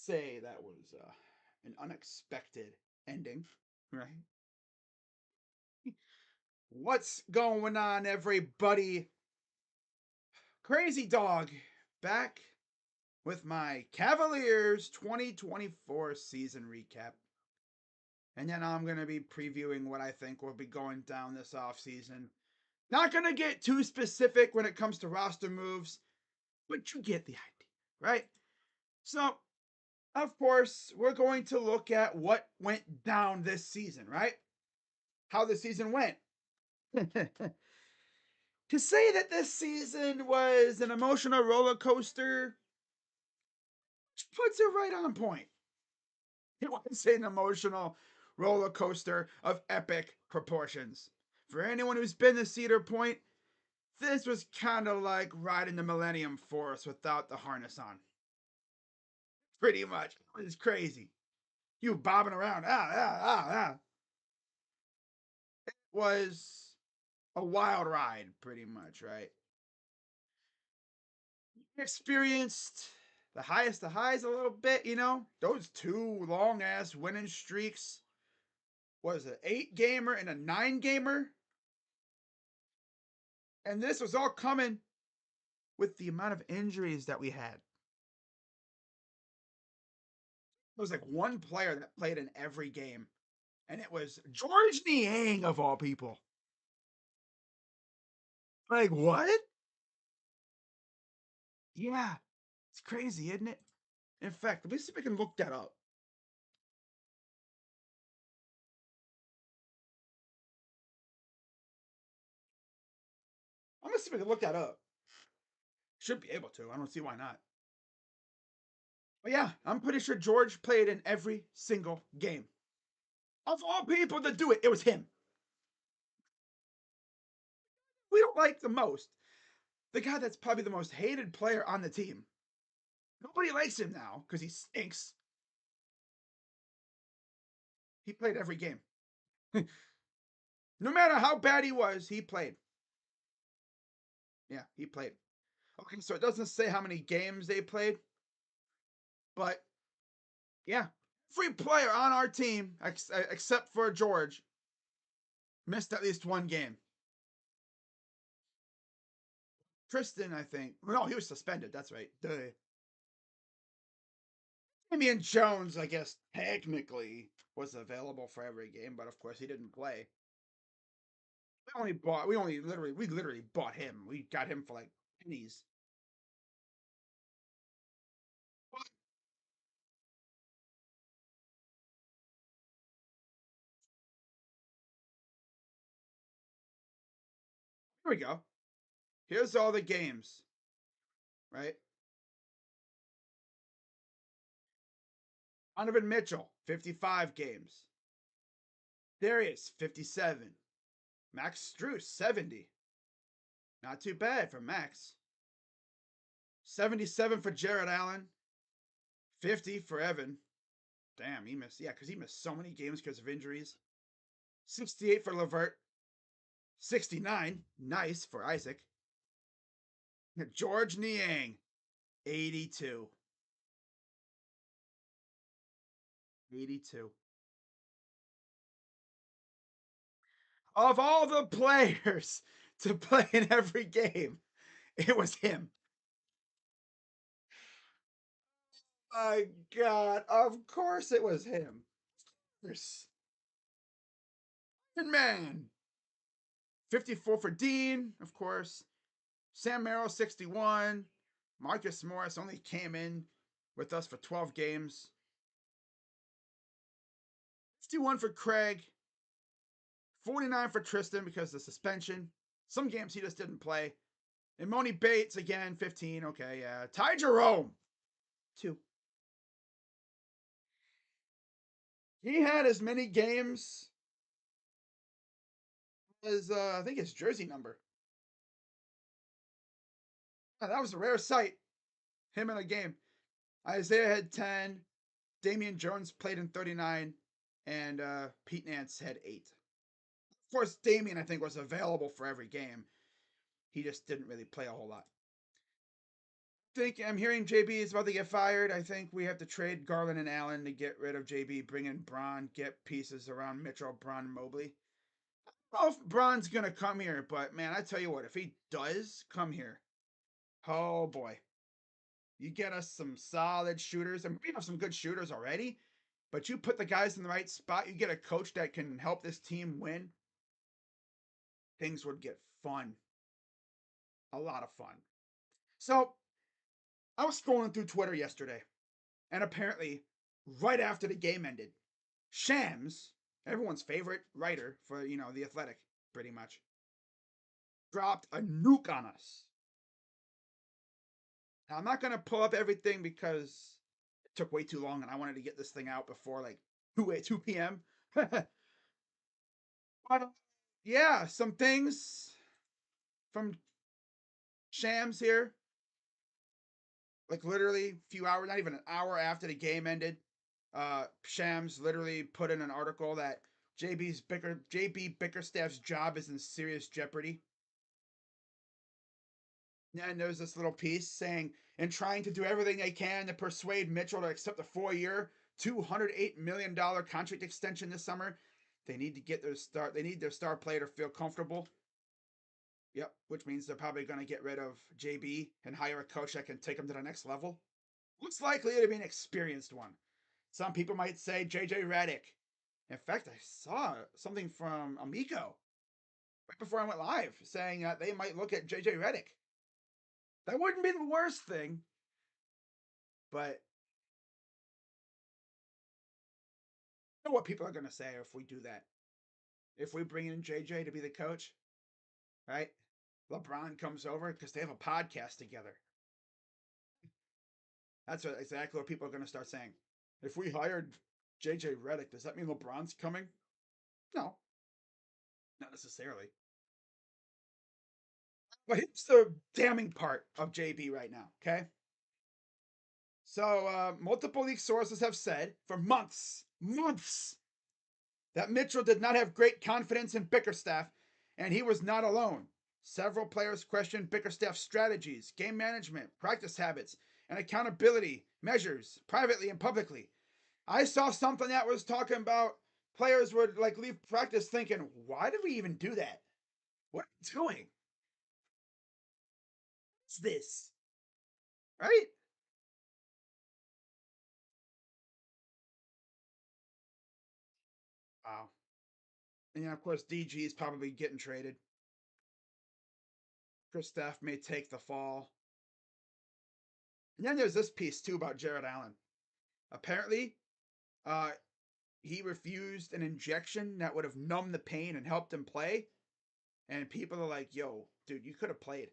say that was an unexpected ending, right? What's going on, everybody? Crazy Dog back with my Cavaliers 2024 season recap. And then I'm going to be previewing what I think will be going down this offseason. Not going to get too specific when it comes to roster moves, but you get the idea, right? So, of course, we're going to look at what went down this season, right? How the season went. To say that this season was an emotional roller coaster puts it right on point. It was an emotional roller coaster of epic proportions. For anyone who's been to Cedar Point, this was kind of like riding the Millennium Force without the harness on. Pretty much. It was crazy. You bobbing around. It was a wild ride, pretty much, right? Experienced the highest of highs a little bit, you know? Those two long ass winning streaks. Was it 8-gamer and a 9-gamer? And this was all coming with the amount of injuries that we had. It was like one player that played in every game, and it was George Niang of all people. Like, what? Yeah, it's crazy, isn't it? In fact, let me see if I can look that up. I'm gonna see if I can look that up. Should be able to. I don't see why not. But yeah, I'm pretty sure George played in every single game. Of all people to do it, it was him. We don't like the most. The guy that's probably the most hated player on the team. Nobody likes him now because he stinks. He played every game. No matter how bad he was, he played. Yeah, he played. Okay, so it doesn't say how many games they played, but yeah, every player on our team, except for George, missed at least one game. Tristan, I think. No, he was suspended. That's right. Duh. Damian Jones, I guess, technically was available for every game, but of course he didn't play. We literally bought him. We got him for like pennies. Here we go. Here's all the games, right? Donovan Mitchell, 55 games. Darius, 57. Max Strus, 70. Not too bad for Max. 77 for Jared Allen. 50 for Evan. Damn, he missed. Yeah, because he missed so many games because of injuries. 68 for Levert. 69. Nice for Isaac. George Niang, 82. 82. Of all the players to play in every game, it was him. My God, of course it was him. Man. 54 for Dean, of course. Sam Merrill, 61. Marcus Morris only came in with us for 12 games. 51 for Craig. 49 for Tristan because of the suspension. Some games he just didn't play. And Moni Bates, again, 15. Okay, yeah. Ty Jerome, 2. He had as many games as, I think, his jersey number. That was a rare sight. Him in a game. Isaiah had 10. Damian Jones played in 39. And Pete Nance had 8. Of course, Damian, I think, was available for every game. He just didn't really play a whole lot. think I'm hearing JB is about to get fired. I think we have to trade Garland and Allen to get rid of JB, bring in Braun, get pieces around Mitchell, Braun, Mobley. I don't know if Braun's gonna come here, but man, I tell you what, if he does come here, oh boy, you get us some solid shooters, and we have some good shooters already. But you put the guys in the right spot, you get a coach that can help this team win. Things would get fun, a lot of fun. So I was scrolling through Twitter yesterday, and apparently, right after the game ended, Shams, everyone's favorite writer for the Athletic, pretty much, dropped a nuke on us. Now I'm not gonna pull up everything because it took way too long, and I wanted to get this thing out before like 2 p.m. But yeah, some things from Shams here, like literally a few hours, not even an hour after the game ended. Shams literally put in an article that JB Bickerstaff's job is in serious jeopardy. And there's this little piece saying, in trying to do everything they can to persuade Mitchell to accept a 4-year, $208 million contract extension this summer, they need to get their start. They need their star player to feel comfortable. Yep, which means they're probably going to get rid of JB and hire a coach that can take them to the next level. Looks likely to be an experienced one. Some people might say JJ Redick. In fact, I saw something from Amico right before I went live saying that they might look at JJ Redick. That wouldn't be the worst thing, but you know what people are going to say if we do that? If we bring in JJ to be the coach, right? LeBron comes over because they have a podcast together. That's exactly what people are going to start saying. If we hired JJ Redick, does that mean LeBron's coming? No, not necessarily. But here's the damning part of JB right now, okay? So, multiple leak sources have said for months, that Mitchell did not have great confidence in Bickerstaff, and he was not alone. Several players questioned Bickerstaff's strategies, game management, practice habits, and accountability measures, privately and publicly. I saw something that was talking about players would like leave practice thinking, why did we even do that? What are we doing? What's this? Right? Wow. And yeah, of course, DG is probably getting traded. Kristaps may take the fall. And then there's this piece too about Jared Allen. Apparently, uh, he refused an injection that would have numbed the pain and helped him play. And people are like, yo, dude, you could have played.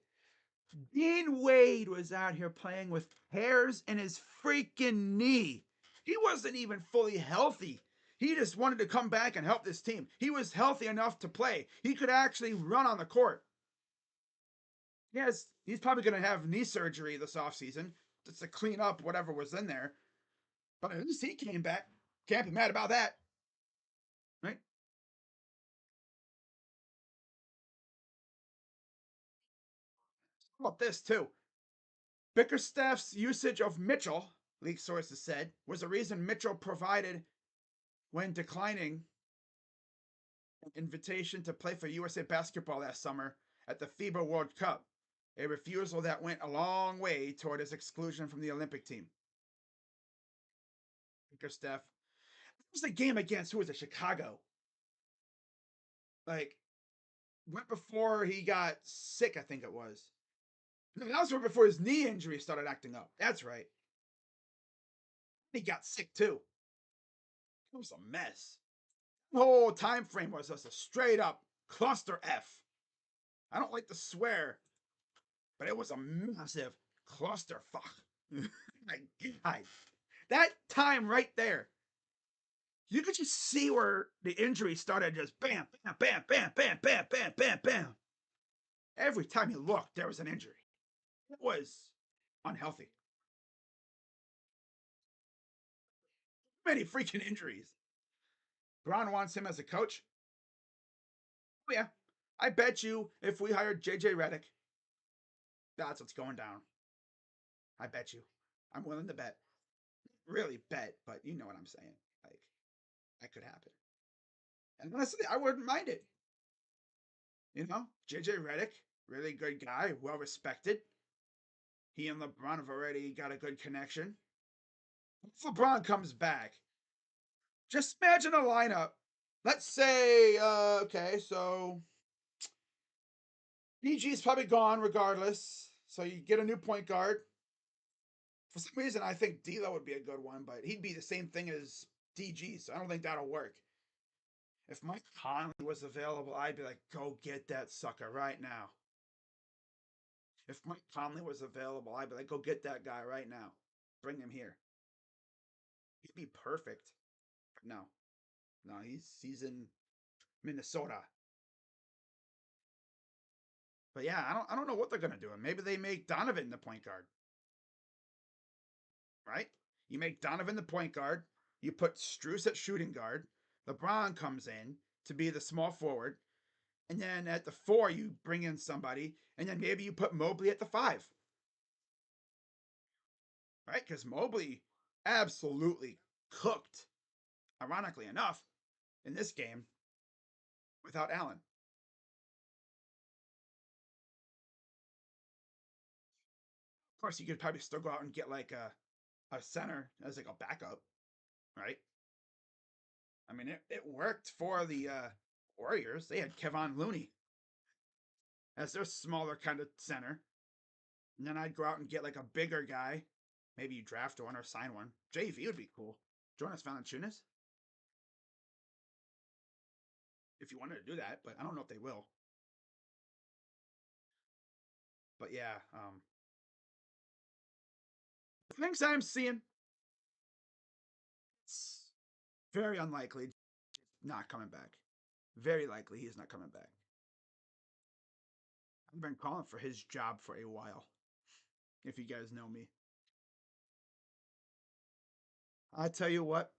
Dean Wade was out here playing with hairs in his freaking knee. He wasn't even fully healthy. He just wanted to come back and help this team. He was healthy enough to play. He could actually run on the court. Yes, he's probably going to have knee surgery this offseason just to clean up whatever was in there. But at least he came back. Can't be mad about that. Right? How about this, too? Bickerstaff's usage of Mitchell, leak sources said, was the reason Mitchell provided when declining an invitation to play for USA Basketball last summer at the FIBA World Cup, a refusal that went a long way toward his exclusion from the Olympic team. Bickerstaff. It was a game against, who was it, Chicago? Like, right before he got sick, I think it was. No, that was right before his knee injury started acting up. That's right. He got sick too. It was a mess. The whole time frame was just a straight up cluster F. I don't like to swear, but it was a massive clusterfuck. My God. That time right there, you could just see where the injury started, just bam, bam, bam, bam, bam, bam, bam, bam, bam. Every time you looked, there was an injury. It was unhealthy. Many freaking injuries. Braun wants him as a coach. Oh, yeah. I bet you if we hired JJ Redick, that's what's going down. I bet you. I'm willing to bet. Really bet, but you know what I'm saying. Like, that could happen. And honestly, I wouldn't mind it. JJ Redick, really good guy, well respected. He and LeBron have already got a good connection. If LeBron comes back, just imagine a lineup. Let's say, okay, so BG's probably gone regardless. So you get a new point guard. For some reason, I think D'Lo would be a good one, but he'd be the same thing as DG, so I don't think that'll work. If Mike Conley was available, I'd be like, go get that sucker right now. If Mike Conley was available, I'd be like, go get that guy right now. Bring him here. He'd be perfect. But no, he's in Minnesota. But yeah, I don't know what they're gonna do. Maybe they make Donovan the point guard, right? You make Donovan the point guard. You put Strus at shooting guard. LeBron comes in to be the small forward, and then at the 4 you bring in somebody, and then maybe you put Mobley at the 5, right? Because Mobley absolutely cooked, ironically enough, in this game without Allen. Of course, you could probably still go out and get like a center as like a backup, right? I mean, it worked for the Warriors. They had Kevon Looney as their smaller kind of center. And then I'd go out and get like a bigger guy. Maybe you draft one or sign one. JV would be cool. Jonas Valanciunas, if you wanted to do that, but I don't know if they will. But yeah, the things I'm seeing, it's very unlikely not coming back. Very likely he's not coming back. I've been calling for his job for a while, if you guys know me. I tell you what,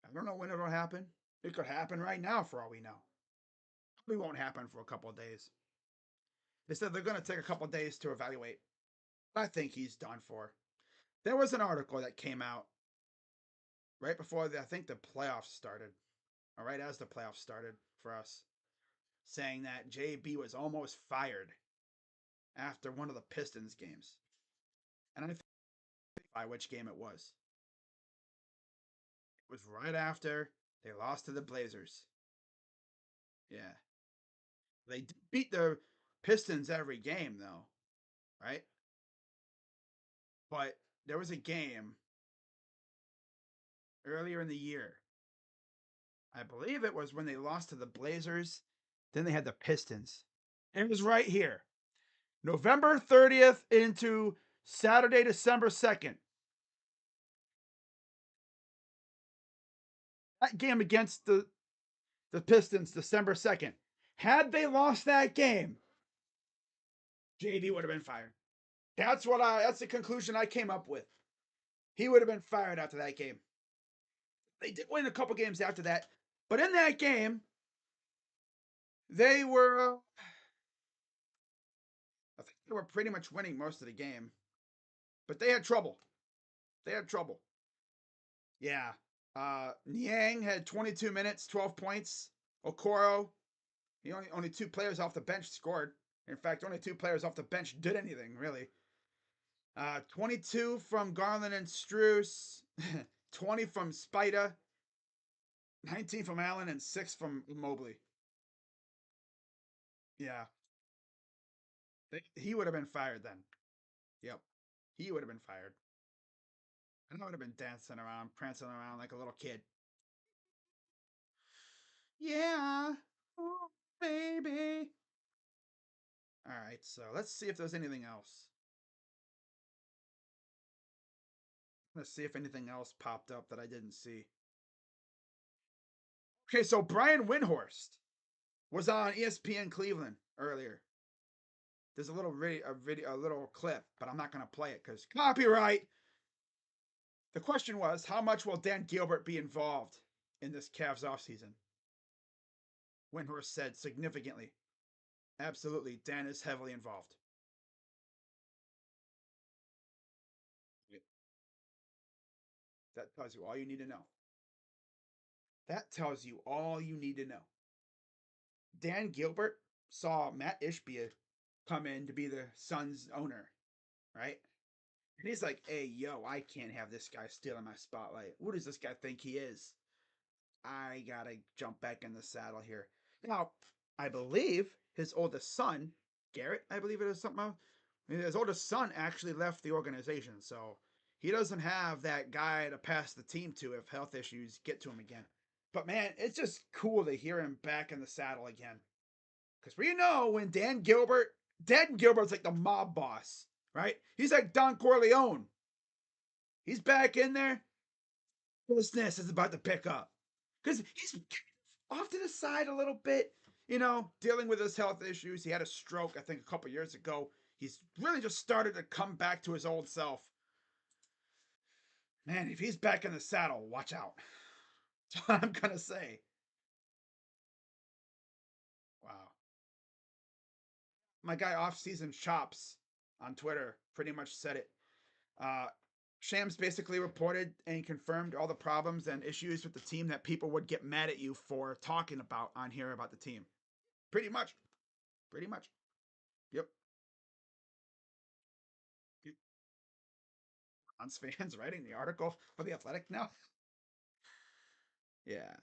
I don't know when it'll happen. It could happen right now for all we know. Probably won't happen for a couple of days. They said they're going to take a couple of days to evaluate. I think he's done for. There was an article that came out right before I think the playoffs started, or right as the playoffs started for us, saying that JB was almost fired after one of the Pistons games. And I think by which game it was. It was right after they lost to the Blazers. Yeah. They beat the Pistons every game, though, right? But there was a game earlier in the year. I believe it was when they lost to the Blazers. Then they had the Pistons. It was right here. November 30th into Saturday, December 2nd. That game against the Pistons, December 2nd. Had they lost that game, JB would have been fired. That's the conclusion I came up with. He would have been fired after that game. They did win a couple games after that, but in that game, they were I think they were pretty much winning most of the game. But they had trouble. They had trouble. Yeah. Niang had 22 minutes, 12 points. Okoro, he only 2 players off the bench scored. In fact, only 2 players off the bench did anything, really. 22 from Garland and Strus, 20 from Spida, 19 from Allen, and 6 from Mobley. Yeah. He would have been fired then. Yep. He would have been fired. And I would have been dancing around, prancing around like a little kid. Yeah. Oh, baby. All right, so let's see if there's anything else. Let's see if anything else popped up that I didn't see. Okay, so Brian Windhorst was on ESPN Cleveland earlier. There's a little a little clip, but I'm not going to play it because copyright. The question was, how much will Dan Gilbert be involved in this Cavs offseason? Windhorst said significantly. Absolutely, Dan is heavily involved. That tells you all you need to know. That tells you all you need to know. Dan Gilbert saw Matt Ishbia come in to be the Suns owner, right? And he's like, hey, yo, I can't have this guy stealing my spotlight. Who does this guy think he is? I gotta jump back in the saddle here. Now, I believe his oldest son, Garrett, I believe it is something else. His oldest son actually left the organization, so he doesn't have that guy to pass the team to if health issues get to him again. But man, it's just cool to hear him back in the saddle again. Because we know when Dan Gilbert's like the mob boss, right? He's like Don Corleone. He's back in there. Business is about to pick up. Because he's off to the side a little bit, dealing with his health issues. He had a stroke, I think, a couple years ago. He's really just started to come back to his old self. Man, if he's back in the saddle, watch out. That's what I'm going to say. Wow. My guy Offseason Chops on Twitter pretty much said it. Uh, Shams basically reported and confirmed all the problems and issues with the team that people would get mad at you for talking about on here about the team. Pretty much. Pretty much. Yep. Suns fans writing the article for the Athletic now. Yeah.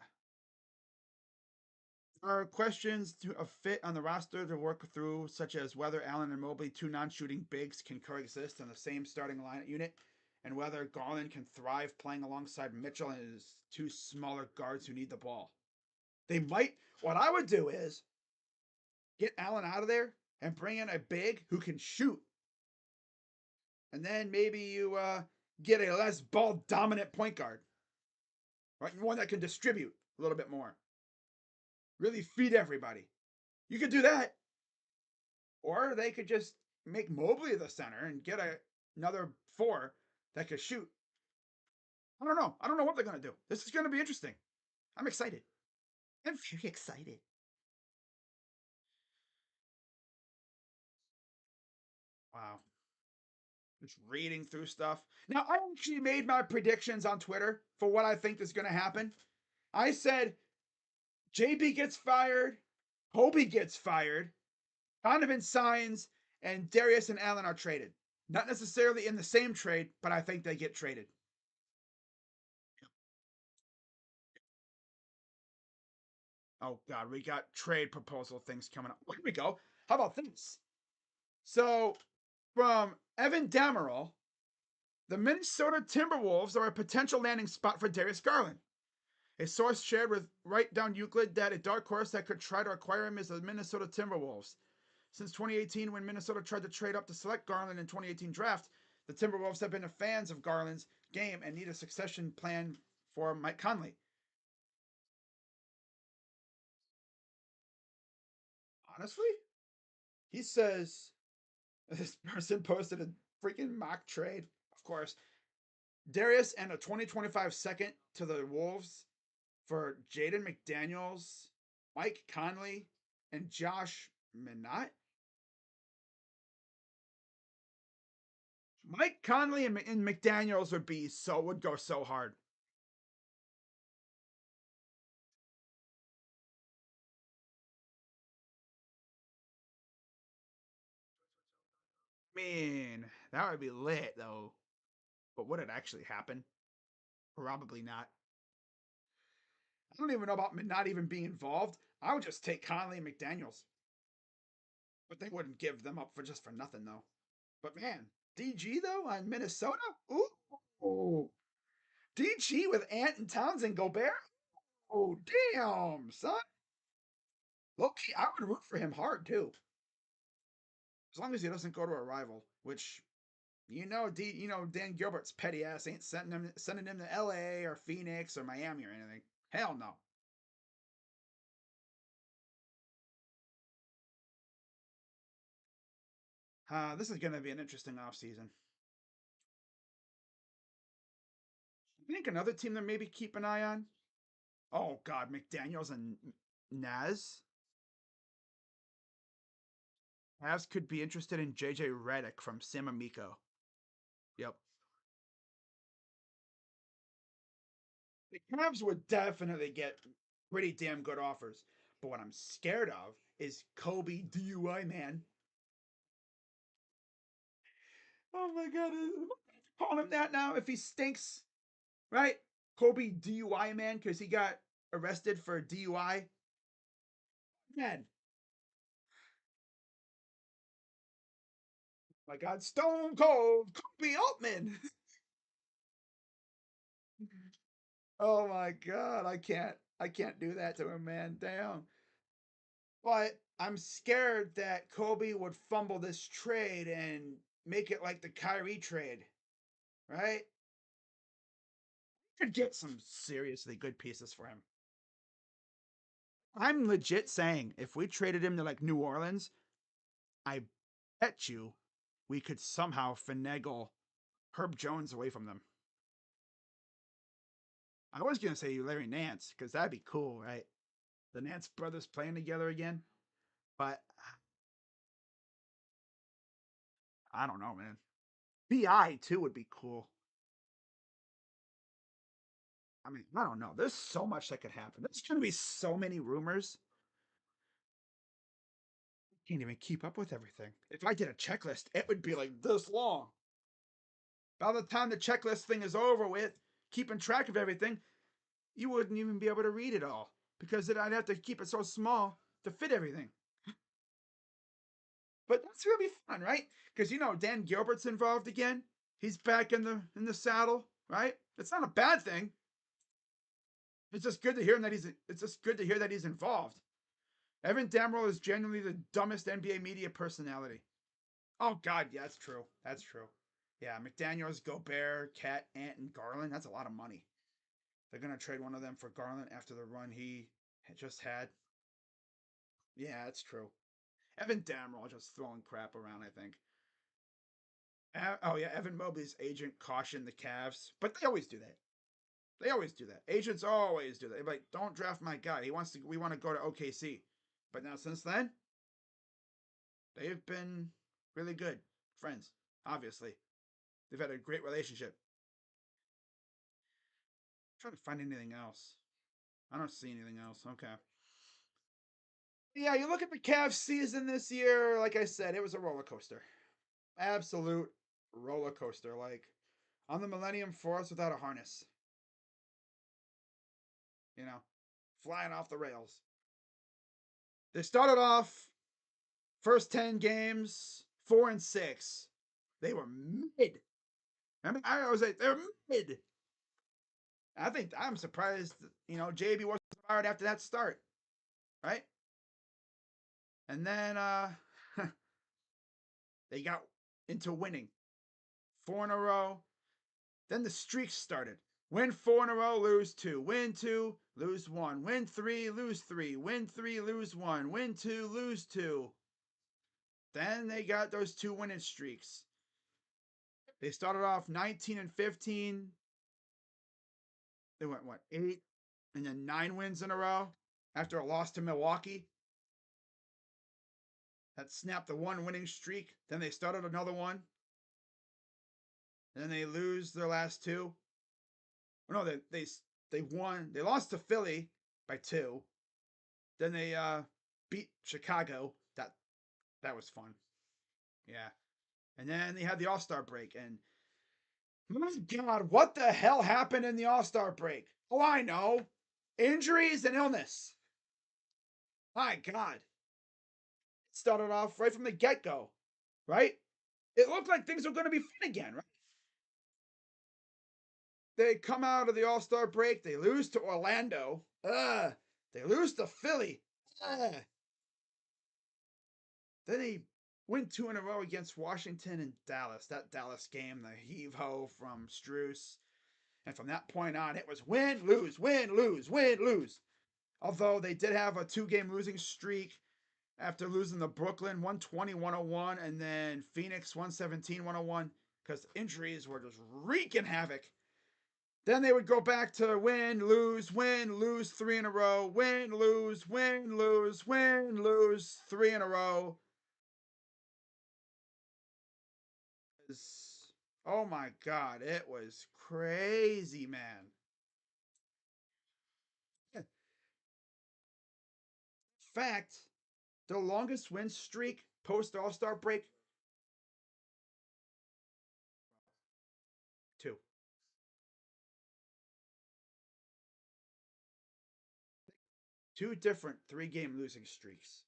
Are questions to a fit on the roster to work through, such as whether Allen and Mobley, two non-shooting bigs, can coexist in the same starting line unit, and whether Garland can thrive playing alongside Mitchell and his two smaller guards who need the ball. They might. What I would do is get Allen out of there and bring in a big who can shoot, and then maybe you get a less ball dominant point guard, right? One that can distribute a little bit more, really feed everybody. You could do that, or they could just make Mobley the center and get another four that could shoot. I don't know. I don't know what they're gonna do. This is gonna be interesting. I'm excited. I'm very excited. Wow. Just reading through stuff. Now, I actually made my predictions on Twitter for what I think is going to happen. I said JB gets fired, Hobie gets fired, Donovan signs, and Darius and Allen are traded. Not necessarily in the same trade, but I think they get traded. Oh, God, we got trade proposal things coming up. Here we go. How about this? So, from Evan Damerol, the Minnesota Timberwolves are a potential landing spot for Darius Garland. A source shared with Right Down Euclid that a dark horse that could try to acquire him is the Minnesota Timberwolves. Since 2018, when Minnesota tried to trade up to select Garland in 2018 draft, the Timberwolves have been fans of Garland's game and need a succession plan for Mike Conley. Honestly, he says this person posted a freaking mock trade. Of course, Darius and a 2025 second to the Wolves for Jaden McDaniels, Mike Conley, and Josh Minott. Mike Conley and McDaniels would go so hard. Man, that would be lit though. But would it actually happen? Probably not. I don't even know about not even being involved. I would just take Conley and McDaniels. But they wouldn't give them up for just for nothing though. But man, DG though on Minnesota? Ooh. DG with Ant and Townsend Gobert? Oh damn, son. Look, I would root for him hard too. As long as he doesn't go to a rival, which Dan Gilbert's petty ass ain't sending him to L.A. or Phoenix or Miami or anything. Hell no. This is going to be an interesting offseason. I think another team that maybe keep an eye on. Oh God, McDaniel's and Naz. Naz could be interested in JJ Redick from San Amico. Yep. The Cavs would definitely get pretty damn good offers. But what I'm scared of is Kobe DUI man. Oh my god, call him that now if he stinks, right? Kobe DUI man because he got arrested for DUI. Man, my god, Stone Cold Kobe Altman. Oh my god, I can't do that to him, man. Damn. But I'm scared that Kobe would fumble this trade and make it like the Kyrie trade, right? Could get some seriously good pieces for him. I'm legit saying if we traded him to like New Orleans, I bet you we could somehow finagle Herb Jones away from them. I was gonna say Larry Nance because that'd be cool, right? The Nance brothers playing together again. But I don't know, man. Bi too would be cool. I mean, I don't know. There's so much that could happen. There's gonna be so many rumors. I can't even keep up with everything. If I did a checklist, it would be like this long. By the time the checklist thing is over with, keeping track of everything, you wouldn't even be able to read it all because I'd have to keep it so small to fit everything. But that's gonna be fun, right? Because Dan Gilbert's involved again. He's back in the saddle, right? It's not a bad thing. It's just good to hear that he's involved. Evan Damrow is genuinely the dumbest NBA media personality. Oh God, yeah, that's true. That's true. Yeah, McDaniels, Gobert, Cat, Ant, and Garland. That's a lot of money. They're gonna trade one of them for Garland after the run he just had. Yeah, that's true. Evan Damrow just throwing crap around. I think. Oh yeah, Evan Mobley's agent cautioned the Cavs, but they always do that. They always do that. Agents always do that. They're like, don't draft my guy. He wants to. We want to go to OKC. But now since then, they've been really good friends. Obviously, they've had a great relationship. I'm trying to find anything else. I don't see anything else. Okay. Yeah, you look at the Cavs season this year. Like I said, it was a roller coaster. Absolute roller coaster. Like on the Millennium Force without a harness. You know, flying off the rails. They started off first 10 games 4-6. They were mid. I was like, they're mid. I think I'm surprised. JB wasn't fired after that start, right? And then they got into winning 4 in a row. Then the streak started. Win 4 in a row, lose two. Win two, lose one. Win three, lose three. Win three, lose one. Win two, lose two. Then they got those two winning streaks. They started off 19 and 15. They went what, 8 and then 9 wins in a row after a loss to Milwaukee. That snapped the one winning streak. Then they started another one. And then they lose their last two. No, they won. They lost to Philly by 2. Then they beat Chicago. That was fun. Yeah. And then they had the All Star break. And my God, what the hell happened in the All Star break? Oh, I know. Injuries and illness. My God. It started off right from the get go, right? It looked like things were going to be fun again, right? They come out of the All Star break. They lose to Orlando. They lose to Philly. Then they win 2 in a row against Washington and Dallas. That Dallas game, the heave ho from Struess. And from that point on, it was win, lose, win, lose, win, lose. Although they did have a 2 game losing streak after losing to Brooklyn 120-101 and then Phoenix 117-101 because injuries were just wreaking havoc. Then they would go back to win, lose, 3 in a row, win, lose, win, lose, win, lose, 3 in a row. Oh my God, it was crazy, man. fact, the longest win streak post All-Star break, two. Two different 3-game losing streaks.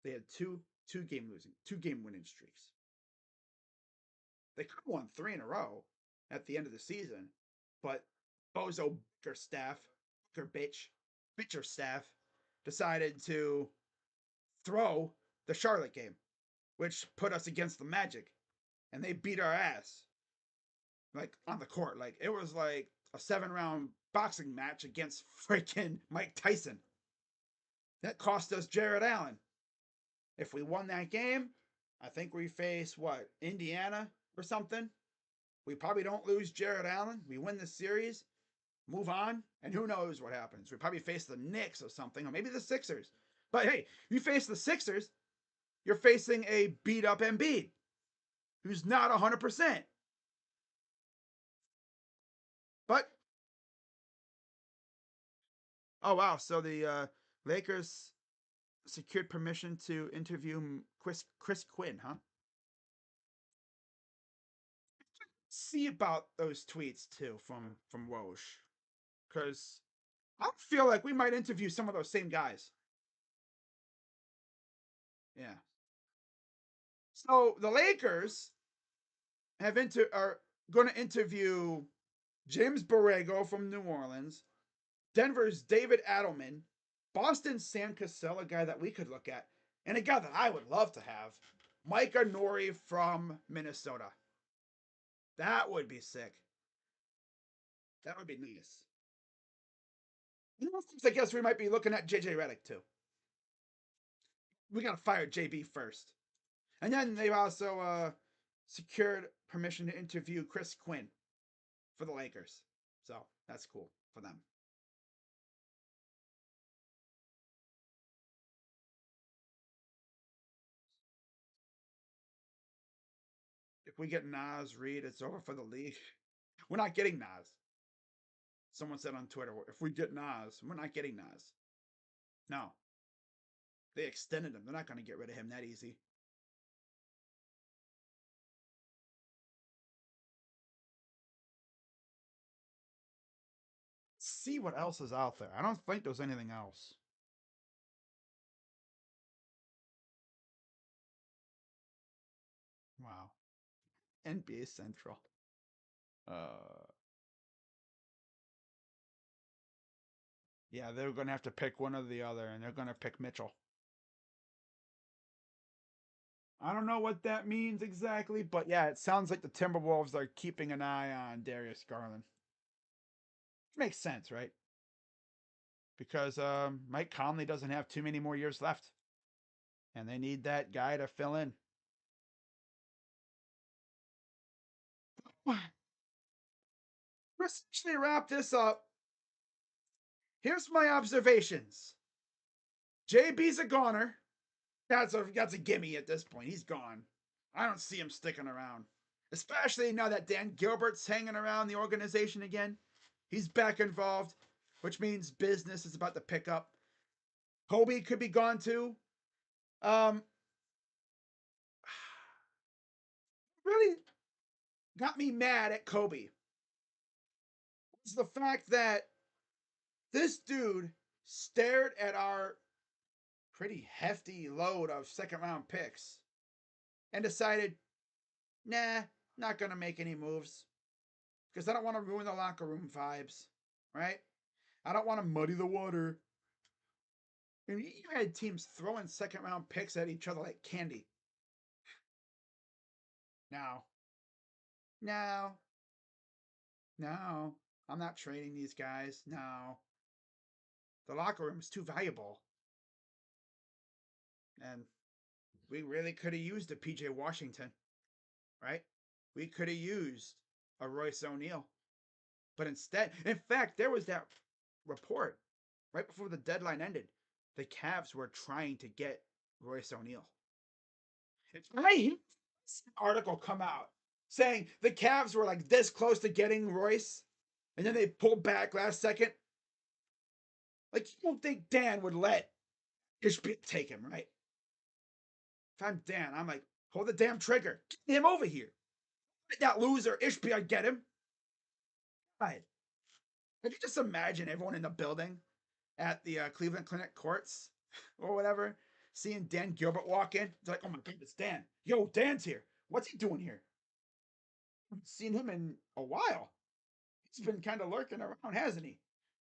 They had two game winning streaks. They could have won 3 in a row at the end of the season, but Bozo Bickerstaff, Bitcher staff decided to throw the Charlotte game, which put us against the Magic, and they beat our ass like on the court. Like it was like a 7 round boxing match against freaking Mike Tyson. That cost us Jared Allen. If we won that game, I think we face what, Indiana or something. We probably don't lose Jared Allen. We win the series, move on, and who knows what happens. We probably face the Knicks or something, or maybe the Sixers. But hey, you face the Sixers, you're facing a beat up Embiid who's not 100%. But oh wow, so the Lakers secured permission to interview Chris Quinn, huh? See about those tweets too from Woj, because I feel like we might interview some of those same guys. Yeah. So the Lakers are going to interview James Borrego from New Orleans, Denver's David Adelman, Boston's Sam Cassell, a guy that we could look at, and a guy that I would love to have, Micah Nori from Minnesota. That would be sick. That would be nice. I guess we might be looking at JJ Redick too. We got to fire JB first. And then they've also secured permission to interview Chris Quinn for the Lakers. So that's cool for them. If we get Nas Reed, it's over for the league. We're not getting Nas. Someone said on Twitter, if we get Nas, we're not getting Nas. No. They extended him. They're not going to get rid of him that easy. Let's see what else is out there. I don't think there's anything else. Wow. NBA Central. Uh, yeah, they're going to have to pick one or the other, and they're going to pick Mitchell. I don't know what that means exactly, but yeah, it sounds like the Timberwolves are keeping an eye on Darius Garland. Which makes sense, right? Because Mike Conley doesn't have too many more years left, and they need that guy to fill in. Let's actually wrap this up. Here's my observations. JB's a goner. That's a gimme at this point. He's gone. I don't see him sticking around. Especially now that Dan Gilbert's hanging around the organization again. He's back involved, which means business is about to pick up. Kobe could be gone too. Um, really got me mad at Kobe. It's the fact that this dude stared at our pretty hefty load of second round picks and decided, nah, not going to make any moves because I don't want to ruin the locker room vibes, right? I don't want to muddy the water. And you had teams throwing second round picks at each other like candy. No, no, no. I'm not trading these guys. No. The locker room is too valuable. And we really could have used a PJ Washington, right? We could have used a Royce O'Neal. But instead, in fact, there was that report right before the deadline ended. The Cavs were trying to get Royce O'Neal. It's right. Article come out saying the Cavs were like this close to getting Royce, and then they pulled back last second. Like you don't think Dan would let Ishbia take him, right? If I'm Dan, I'm like, hold the damn trigger. Get him over here. Let that loser Ishbia get him. Right. Can you just imagine everyone in the building at the Cleveland Clinic courts or whatever, seeing Dan Gilbert walk in? It's like, oh my God, it's Dan. Yo, Dan's here. What's he doing here? I haven't seen him in a while. He's been kind of lurking around, hasn't he?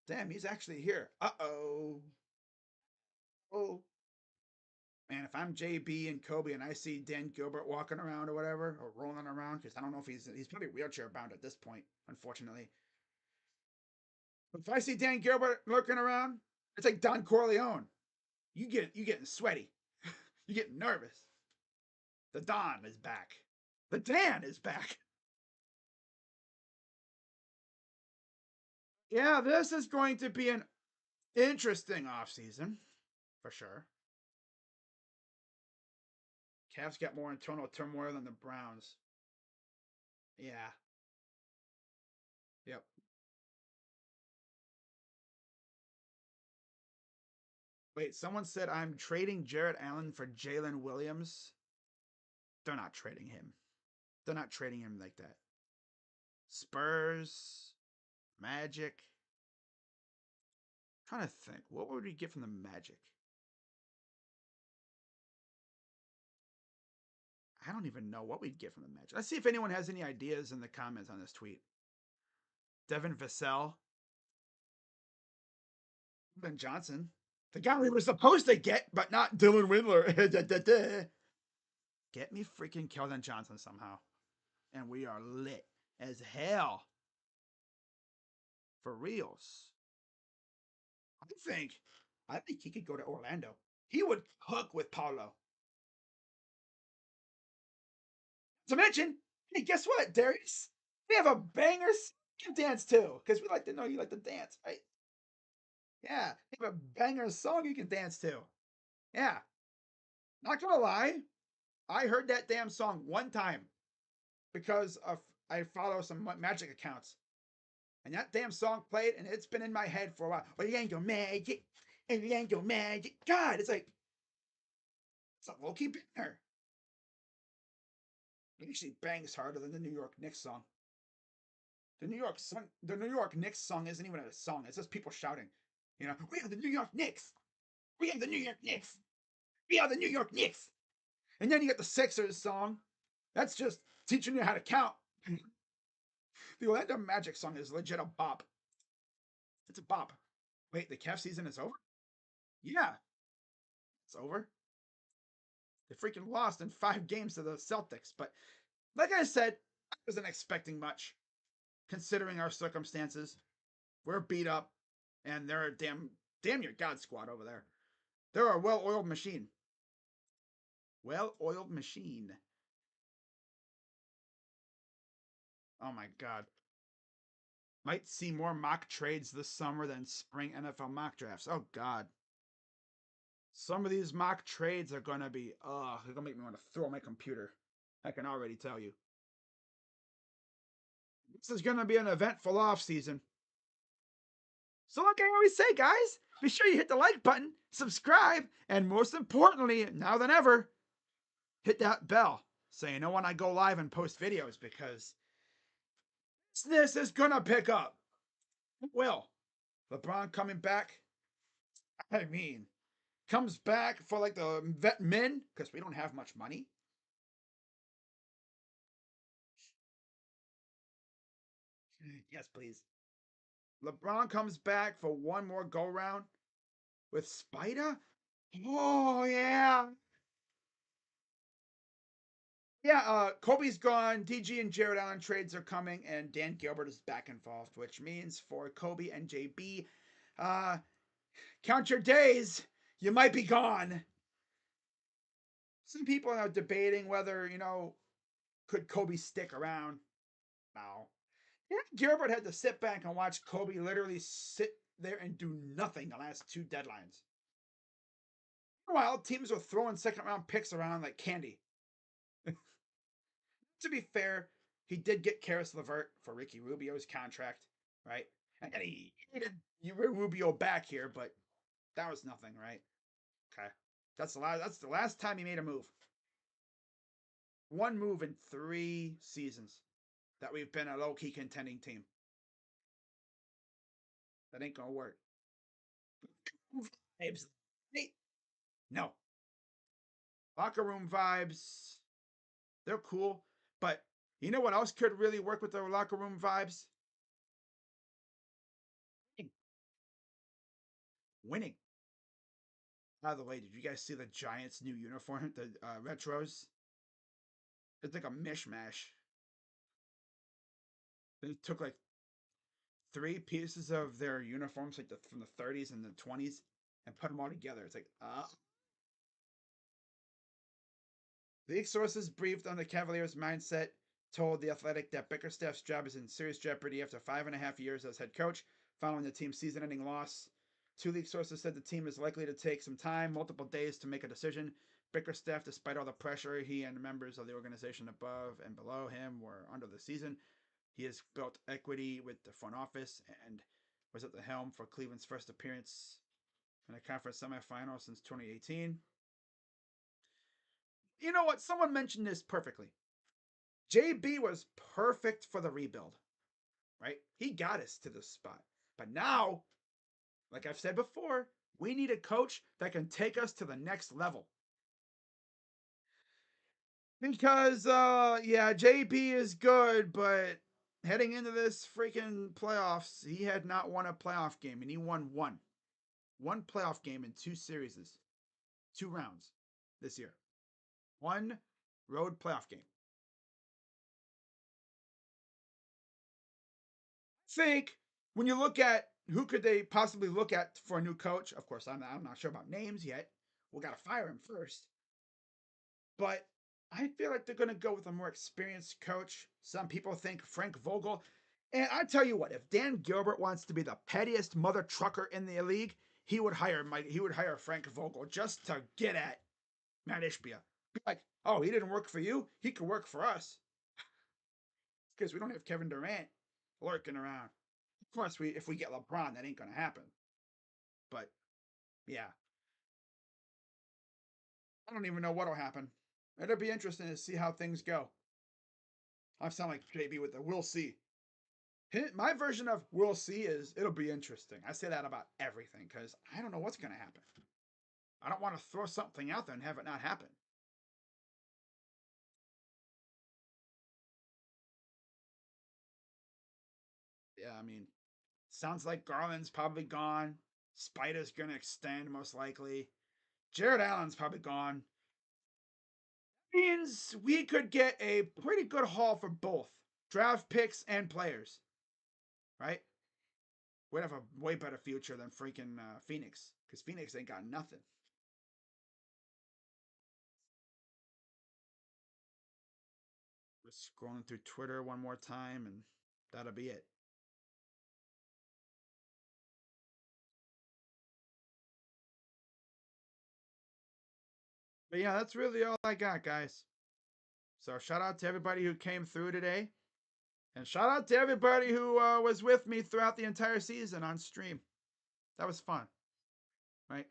Damn, he's actually here. Uh-oh. Oh. Man, if I'm JB and Kobe and I see Dan Gilbert walking around or whatever, or rolling around, because I don't know if he's probably wheelchair bound at this point, unfortunately. But if I see Dan Gilbert lurking around, it's like Don Corleone. You getting sweaty. You getting nervous. The Don is back. The Dan is back. Yeah, this is going to be an interesting offseason, for sure. Cavs got more internal turmoil than the Browns. Yeah. Yep. Wait, someone said I'm trading Jarrett Allen for Jalen Williams. They're not trading him. They're not trading him like that. Spurs, Magic. I'm trying to think. What would we get from the Magic? I don't even know what we'd get from the Magic. Let's see if anyone has any ideas in the comments on this tweet. Devin Vassell. Ben Johnson. The guy we were supposed to get, but not Dylan Windler. Get me freaking Keldon Johnson somehow. And we are lit as hell. For reals. I think he could go to Orlando. He would hook with Paulo. To mention, hey, guess what, Darius? We have a banger you can dance too, because we like to know you like to dance, right? Yeah, we have a banger song you can dance to. Yeah, not gonna lie, I heard that damn song one time because of I follow some magic accounts, and that damn song played, and it's been in my head for a while. Orlando Magic, Orlando Magic. God, it's like it's a low key banger. It actually bangs harder than the New York Knicks song. The New York Knicks song isn't even a song. It's just people shouting. You know, we are the New York Knicks. We are the New York Knicks. We are the New York Knicks. And then you get the Sixers song. That's just teaching you how to count. The Orlando Magic song is legit a bop. It's a bop. Wait, the Cavs season is over? Yeah, it's over. They freaking lost in 5 games to the Celtics. But like I said, I wasn't expecting much, considering our circumstances. We're beat up, and they're a damn near God squad over there. They're a well-oiled machine. Well-oiled machine. Oh my God. Might see more mock trades this summer than spring NFL mock drafts. Oh God. Some of these mock trades are gonna be, they're gonna make me want to throw my computer. I can already tell you. This is gonna be an eventful off season. So like I always say, guys, be sure you hit the like button, subscribe, and most importantly, now than ever, hit that bell so you know when I go live and post videos, because this is gonna pick up. It will. LeBron coming back. I mean, comes back for like the vet men because we don't have much money. Yes, please. LeBron comes back for one more go round with Spider. Oh yeah. Yeah, Kobe's gone. DG and Jared Allen trades are coming, and Dan Gilbert is back involved, which means for Kobe and JB, uh, count your days. You might be gone. Some people are debating whether, could Kobe stick around. No. Yeah, Gilbert had to sit back and watch Kobe literally sit there and do nothing the last 2 deadlines. Meanwhile, teams were throwing second round picks around like candy. To be fair, he did get Karis LeVert for Ricky Rubio's contract, right? And he needed Rubio back here, but that was nothing, right? Okay. That's the last time he made a move. One move in 3 seasons that we've been a low key contending team. That ain't gonna work. Vibes. No. Locker room vibes. They're cool. But you know what else could really work with the locker room vibes? Winning. By the way, did you guys see the Giants' new uniform, the retros? It's like a mishmash. They took like 3 pieces of their uniforms, like from the 30s and the 20s, and put them all together. It's like, League sources briefed on the Cavaliers' mindset told The Athletic that Bickerstaff's job is in serious jeopardy after 5.5 years as head coach following the team's season-ending loss. Two league sources said the team is likely to take some time, multiple days, to make a decision. Bickerstaff, despite all the pressure he and members of the organization above and below him were under the season, he has built equity with the front office and was at the helm for Cleveland's first appearance in a conference semifinal since 2018. You know what? Someone mentioned this perfectly. JB was perfect for the rebuild, right? He got us to this spot. But now, like I've said before, we need a coach that can take us to the next level. Because, yeah, JB is good, but heading into this freaking playoffs, he had not won a playoff game, and he won one. One playoff game in 2 series, 2 rounds this year. One road playoff game. Think when you look at who could they possibly look at for a new coach, of course, I'm not sure about names yet. We got to fire him first. But I feel like they're going to go with a more experienced coach. Some people think Frank Vogel. And I tell you what, if Dan Gilbert wants to be the pettiest mother trucker in the league, he would hire Frank Vogel just to get at Matt Ishbia. Be like, oh, he didn't work for you. He could work for us because we don't have Kevin Durant lurking around. Of course, if we get LeBron, that ain't gonna happen. But yeah, I don't even know what'll happen. It'll be interesting to see how things go. I sound like JB with the "we'll see." My version of "we'll see" is it'll be interesting. I say that about everything because I don't know what's gonna happen. I don't want to throw something out there and have it not happen. Yeah, I mean, sounds like Garland's probably gone. Spider's gonna extend most likely. Jared Allen's probably gone. Means we could get a pretty good haul for both draft picks and players, right? We'd have a way better future than freaking Phoenix because Phoenix ain't got nothing. Just scrolling through Twitter one more time, and that'll be it. But yeah, that's really all I got, guys. So shout out to everybody who came through today, and shout out to everybody who was with me throughout the entire season on stream. That was fun, right?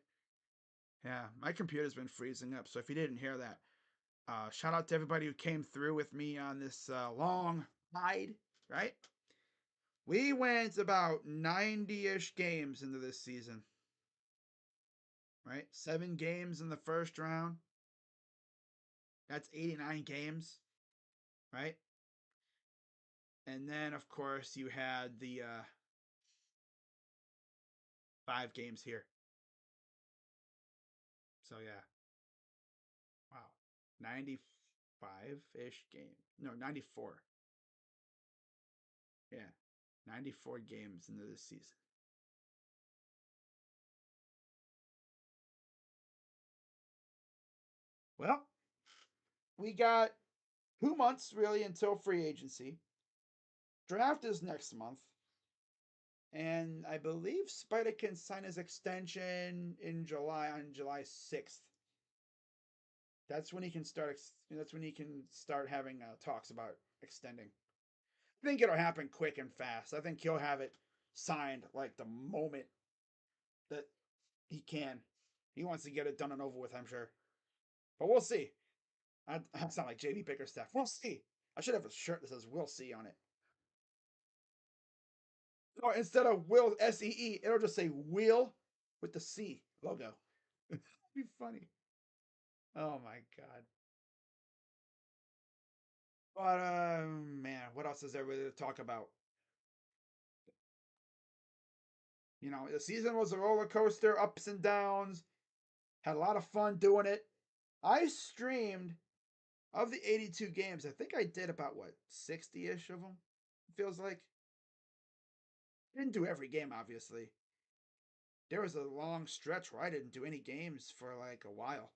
Yeah, my computer's been freezing up, so if you didn't hear that, shout out to everybody who came through with me on this long ride, right? We went about 90 ish games into this season, right? 7 games in the first round. That's 89 games, right? And then, of course, you had the 5 games here. So, yeah. Wow. 95 ish game. No, 94. Yeah. 94 games into this season. Well, we got 2 months really until free agency. Draft is next month. And I believe Spider can sign his extension in July on July 6th. That's when he can start. That's when he can start having talks about extending. I think it'll happen quick and fast. I think he'll have it signed like the moment that he can. He wants to get it done and over with, I'm sure. But we'll see. I sound like JB Bickerstaff. We'll see. I should have a shirt that says "We'll see" on it. Or instead of Will SEE, it'll just say Wheel with the C logo. It'd be funny. Oh my god. But man, what else is there really to talk about? You know, the season was a roller coaster, ups and downs. Had a lot of fun doing it. I streamed of the 82 games. I think I did about what 60-ish of them. It feels like I didn't do every game, obviously. There was a long stretch where I didn't do any games for like a while.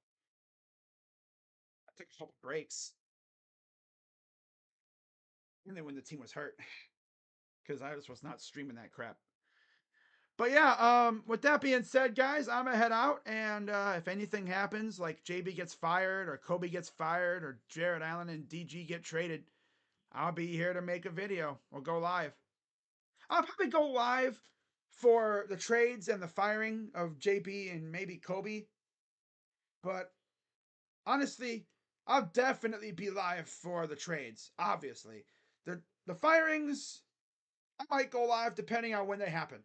I took a couple breaks, and then when the team was hurt, because I just was not streaming that crap. But yeah, with that being said, guys, I'm gonna head out, and if anything happens, like JB gets fired, or Kobe gets fired, or Jared Allen and DG get traded, I'll be here to make a video or go live. I'll probably go live for the trades and the firing of JB and maybe Kobe, but honestly, I'll definitely be live for the trades. Obviously, the firings I might go live depending on when they happen.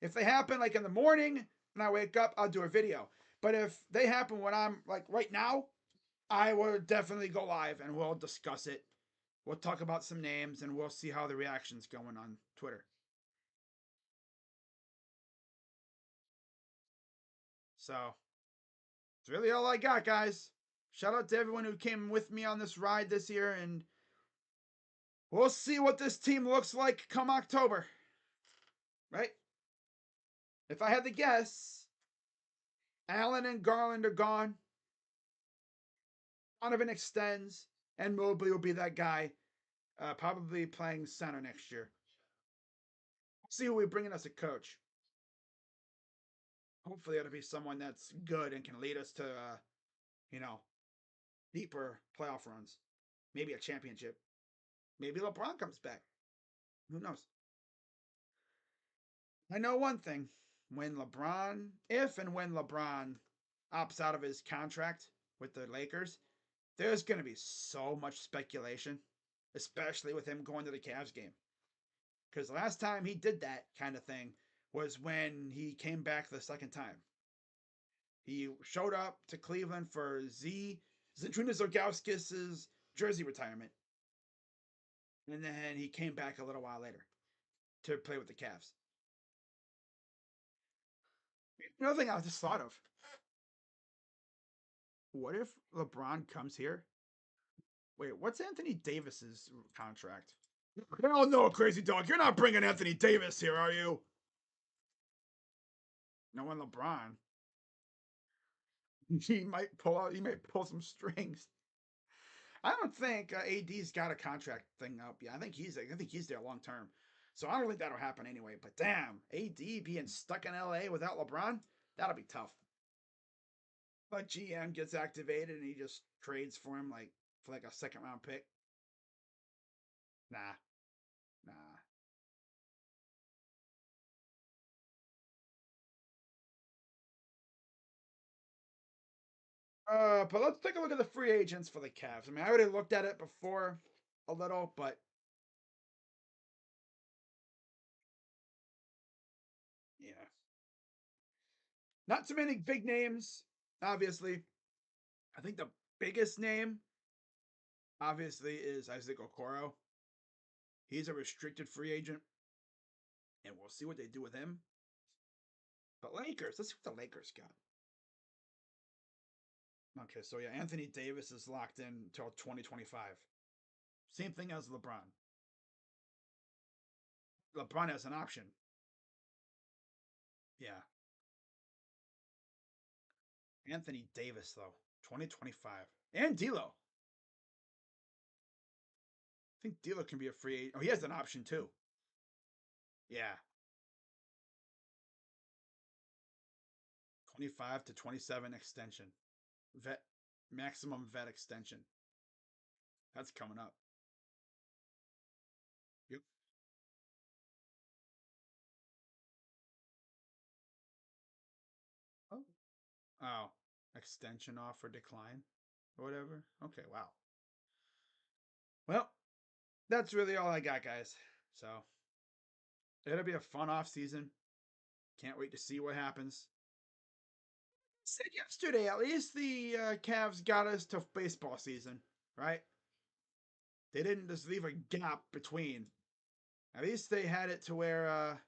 If they happen like in the morning when I wake up, I'll do a video. But if they happen when I'm like right now, I will definitely go live and we'll discuss it. We'll talk about some names and we'll see how the reaction's going on Twitter. So it's really all I got, guys. Shout out to everyone who came with me on this ride this year, and we'll see what this team looks like come October. Right? If I had to guess, Allen and Garland are gone. Donovan extends, and Mobley will be that guy, probably playing center next year. See who we bring in as a coach. Hopefully, it'll be someone that's good and can lead us to, you know, deeper playoff runs. Maybe a championship. Maybe LeBron comes back. Who knows? I know one thing. When LeBron, if and when LeBron opts out of his contract with the Lakers, there's going to be so much speculation, especially with him going to the Cavs game. Because the last time he did that kind of thing was when he came back the second time. He showed up to Cleveland for Zydrunas Ilgauskas' jersey retirement. And then he came back a little while later to play with the Cavs. Another thing I just thought of. What if LeBron comes here? Wait, what's Anthony Davis's contract? Hell no, crazy dog. You're not bringing Anthony Davis here, are you? No one LeBron. He might pull out. He might pull some strings. I don't think AD's got a contract thing up. Yeah, I think he's there long term. So I don't think that'll happen anyway. But damn, AD being stuck in LA without LeBron, that'll be tough. But GM gets activated and he just trades for him like for like a second round pick. Nah, nah. But let's take a look at the free agents for the Cavs. I mean, I already looked at it before a little, but yeah, not too many big names. Obviously, I think the biggest name, obviously, is Isaac Okoro. He's a restricted free agent, and we'll see what they do with him. But Lakers, let's see what the Lakers got. Okay, so yeah, Anthony Davis is locked in until 2025. Same thing as LeBron. LeBron has an option. Yeah. Anthony Davis, though, 2025. And D'Lo. I think D'Lo can be a free agent. Oh, he has an option too. Yeah. 25 to 27 extension. Vet maximum vet extension. That's coming up. Yep. Oh, Oh, extension offer decline or whatever. Okay, wow. Well, that's really all I got, guys. So it'll be a fun off season. Can't wait to see what happens. Said yesterday, at least the Cavs got us to baseball season, right? They didn't just leave a gap between. At least they had it to where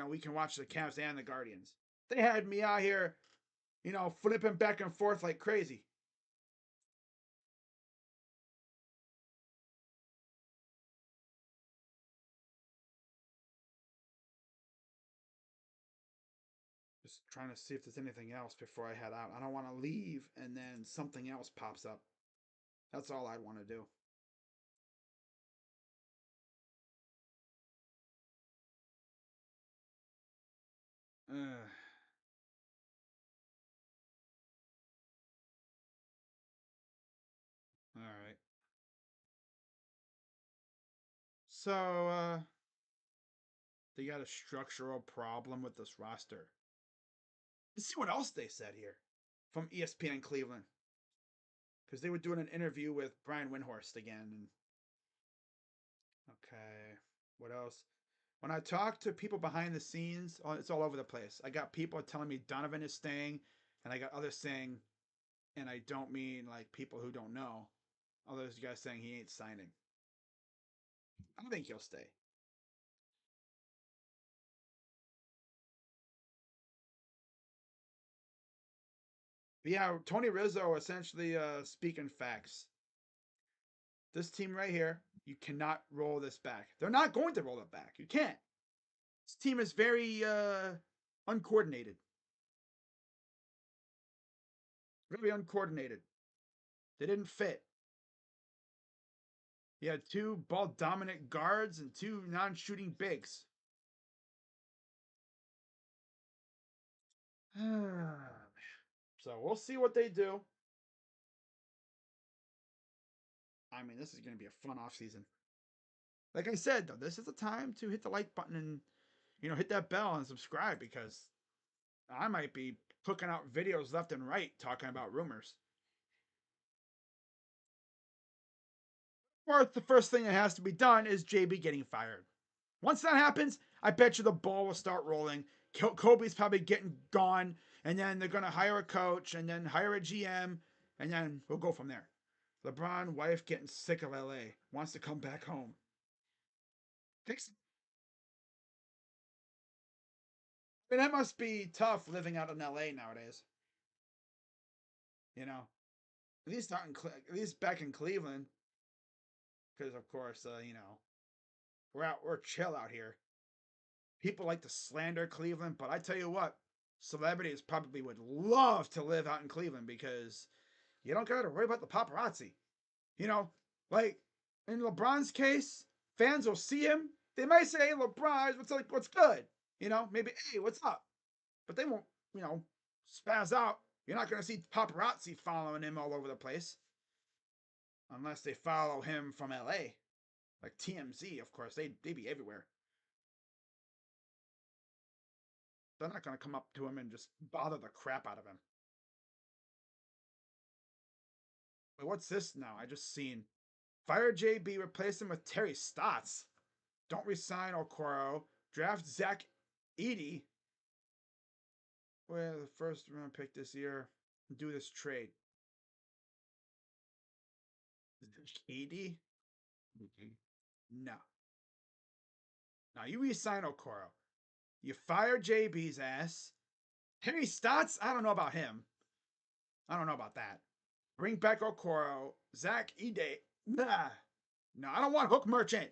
we can watch the Cavs and the Guardians. They had me out here, flipping back and forth like crazy. Just trying to see if there's anything else before I head out. I don't want to leave and then something else pops up. That's all I'd want to do. Uh, all right. So, they got a structural problem with this roster. Let's see what else they said here from ESPN Cleveland. Because they were doing an interview with Brian Windhorst again. And okay, what else? When I talk to people behind the scenes, it's all over the place. I got people telling me Donovan is staying, and I got others saying, and I don't mean like people who don't know. Others guys saying he ain't signing. I don't think he'll stay. But yeah, Tony Rizzo essentially speaking facts. This team right here, you cannot roll this back. They're not going to roll it back. You can't. This team is very uncoordinated. Very uncoordinated. They didn't fit. You had two ball dominant guards and two non shooting bigs. So we'll see what they do. I mean, this is going to be a fun off season. Like I said, though, this is the time to hit the like button and hit that bell and subscribe because I might be cooking out videos left and right talking about rumors. Or the first thing that has to be done is JB getting fired. Once that happens, I bet you the ball will start rolling. Kobe's probably getting gone, and then they're going to hire a coach, and then hire a GM, and then we'll go from there. LeBron, wife getting sick of LA, wants to come back home. Takes, I mean, that must be tough living out in LA nowadays. You know, at least not in at least back in Cleveland, because of course, we're chill out here. People like to slander Cleveland, but I tell you what, celebrities probably would love to live out in Cleveland because you don't got to worry about the paparazzi. You know, like in LeBron's case, fans will see him. They might say, "Hey, LeBron, what's good?" Maybe, "Hey, what's up?" But they won't, spaz out. You're not going to see paparazzi following him all over the place unless they follow him from LA, like TMZ. Of course, they be everywhere. They're not going to come up to him and just bother the crap out of him. Wait, what's this now? I just seen fire JB, replace him with Terry Stotts. Don't resign Okoro. Draft Zach Edey. Well, the first round pick this year. Do this trade. Edey? No. Now you resign Okoro. You fire JB's ass. Terry Stotts? I don't know about him. I don't know about that. Bring back Okoro. Zach Edey. Nah. No, I don't want Hook Merchant.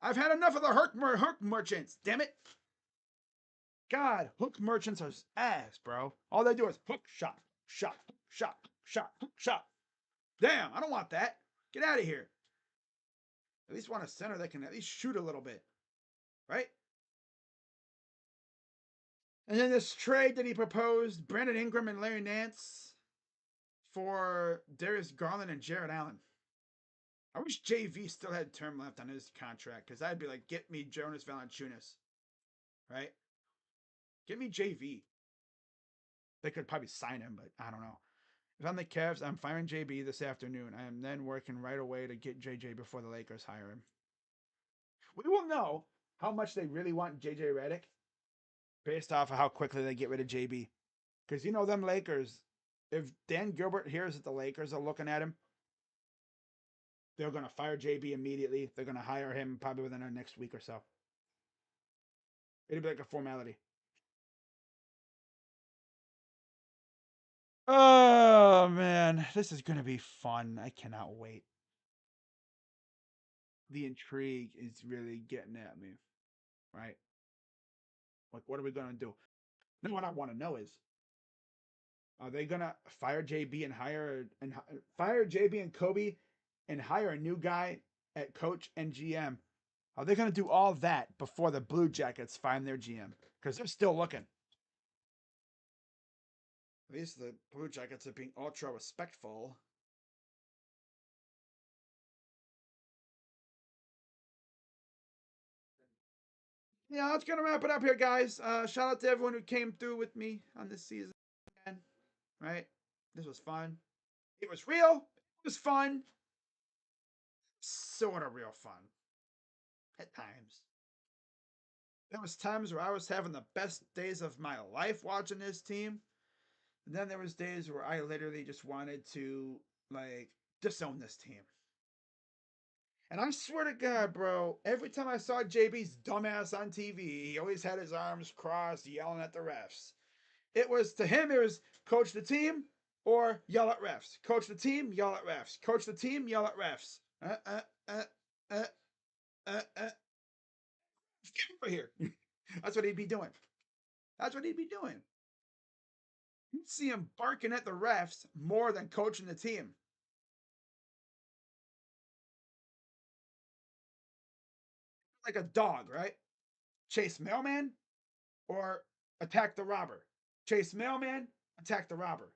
I've had enough of the Hook Merchants. Damn it. God, Hook Merchants are ass, bro. All they do is hook shot, shot, shot, shot, shot. Damn, I don't want that. Get out of here. At least want a center that can at least shoot a little bit, right? And then this trade that he proposed, Brandon Ingram and Larry Nance for Darius Garland and Jared Allen. I wish JV still had term left on his contract because I'd be like, get me Jonas Valanciunas, right? Get me JV. They could probably sign him, but I don't know. If I'm the Cavs, I'm firing JB this afternoon. I am then working right away to get JJ before the Lakers hire him. We will know how much they really want JJ Redick based off of how quickly they get rid of JB. Because you know them Lakers, if Dan Gilbert hears that the Lakers are looking at him, they're going to fire JB immediately. They're going to hire him probably within the next week or so. It'll be like a formality. Oh man, this is going to be fun. I cannot wait. The intrigue is really getting at me, right? Like, what are we going to do? Now, what I want to know is, are they going to fire JB and fire JB and Kobe and hire a new guy at coach and GM? Are they going to do all that before the Blue Jackets find their GM? Because they're still looking. At least the Blue Jackets are being ultra respectful. Yeah, that's gonna wrap it up here, guys. Shout out to everyone who came through with me on this season again. Right? This was fun. It was real. It was fun. Sort of real fun. At times. There was times where I was having the best days of my life watching this team. And then there was days where I literally just wanted to like disown this team. And I swear to God, bro, every time I saw JB's dumbass on TV, he always had his arms crossed, yelling at the refs. It was to him, it was coach the team or yell at refs. Coach the team, yell at refs. Coach the team, yell at refs. Get over here. That's what he'd be doing. That's what he'd be doing. You'd see him barking at the refs more than coaching the team. Like a dog, right? Chase mailman or attack the robber. Chase mailman, attack the robber.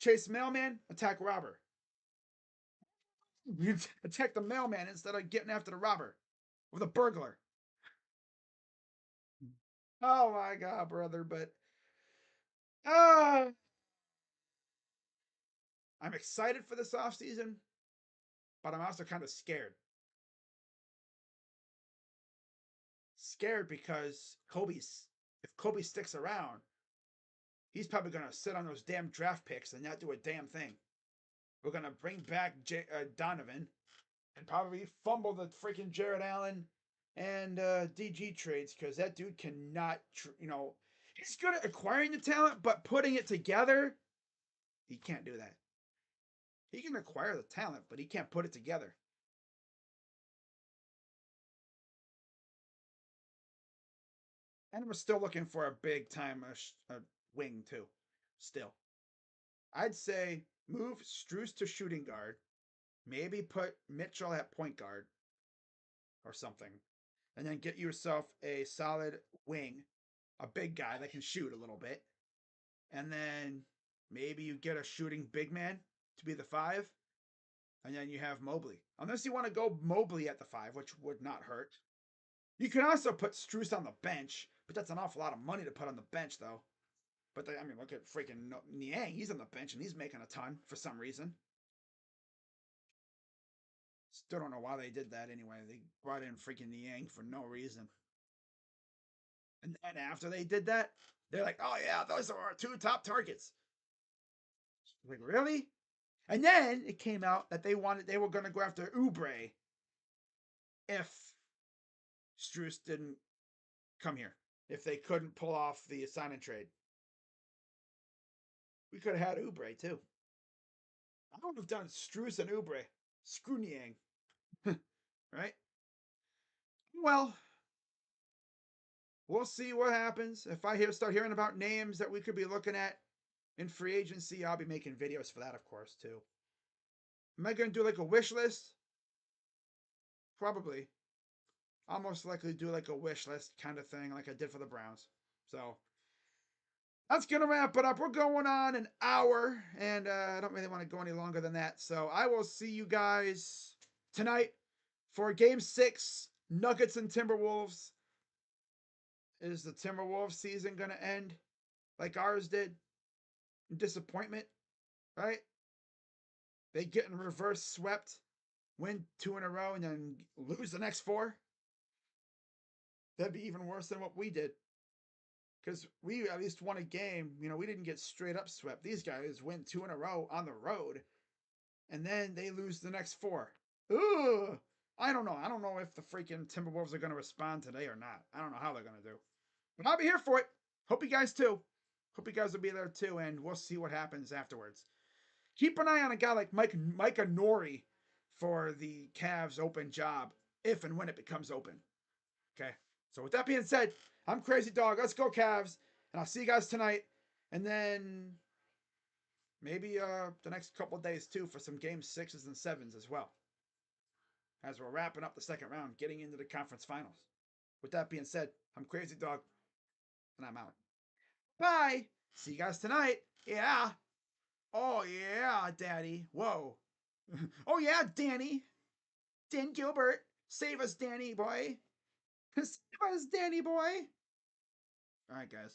Chase mailman, attack robber. You attack the mailman instead of getting after the robber or the burglar. Oh my god, brother! But uh, I'm excited for this offseason, but I'm also kind of scared. Scared because if Kobe sticks around, he's probably gonna sit on those damn draft picks and not do a damn thing. We're gonna bring back Donovan and probably fumble the freaking Jared Allen and DG trades because that dude cannot, he's good at acquiring the talent, but putting it together, he can't do that. He can acquire the talent, but he can't put it together. And we're still looking for a big time wing too. Still, I'd say move Struce to shooting guard. Maybe put Mitchell at point guard or something, and then get yourself a solid wing, a big guy that can shoot a little bit, and then maybe you get a shooting big man to be the 5, and then you have Mobley. Unless you want to go Mobley at the 5, which would not hurt. You can also put Struce on the bench, but that's an awful lot of money to put on the bench, though. But look at freaking Niang. He's on the bench and he's making a ton for some reason. Still don't know why they did that anyway. They brought in freaking Niang for no reason. And then after they did that, they're like, "Oh yeah, those are our 2 top targets." Like, really? And then it came out that they were going to go after Oubre if Struce didn't come here. If they couldn't pull off the sign and trade. We could have had Oubre too. I would have done Struce and Oubre. Screw Niang. Right? Well, we'll see what happens. If I start hearing about names that we could be looking at in free agency, I'll be making videos for that, of course, too. Am I going to do like a wish list? Probably. I'll most likely do like a wish list kind of thing like I did for the Browns. So that's going to wrap it up. We're going on an hour, and I don't really want to go any longer than that. So I will see you guys tonight for Game 6, Nuggets and Timberwolves. Is the Timberwolves season going to end like ours did? disappointment, right? They get in reverse swept, win 2 in a row, and then lose the next four. That'd be even worse than what we did. Because we at least won a game. We didn't get straight up swept. These guys win 2 in a row on the road, and then they lose the next four. Ugh. I don't know. I don't know if the freaking Timberwolves are going to respond today or not. I don't know how they're going to do. But I'll be here for it. Hope you guys too. Hope you guys will be there too, and we'll see what happens afterwards. Keep an eye on a guy like Micah Nori for the Cavs open job if and when it becomes open. Okay. So with that being said, I'm Crazy Dog. Let's go Cavs, and I'll see you guys tonight, and then maybe the next couple days too for some game 6s and 7s as well. As we're wrapping up the second round, getting into the conference finals. With that being said, I'm Crazy Dog, and I'm out. Bye. See you guys tonight. Yeah. Oh yeah, Daddy. Whoa. Oh yeah, Danny. Dan Gilbert. Save us, Danny boy. Save us, Danny boy. All right, guys.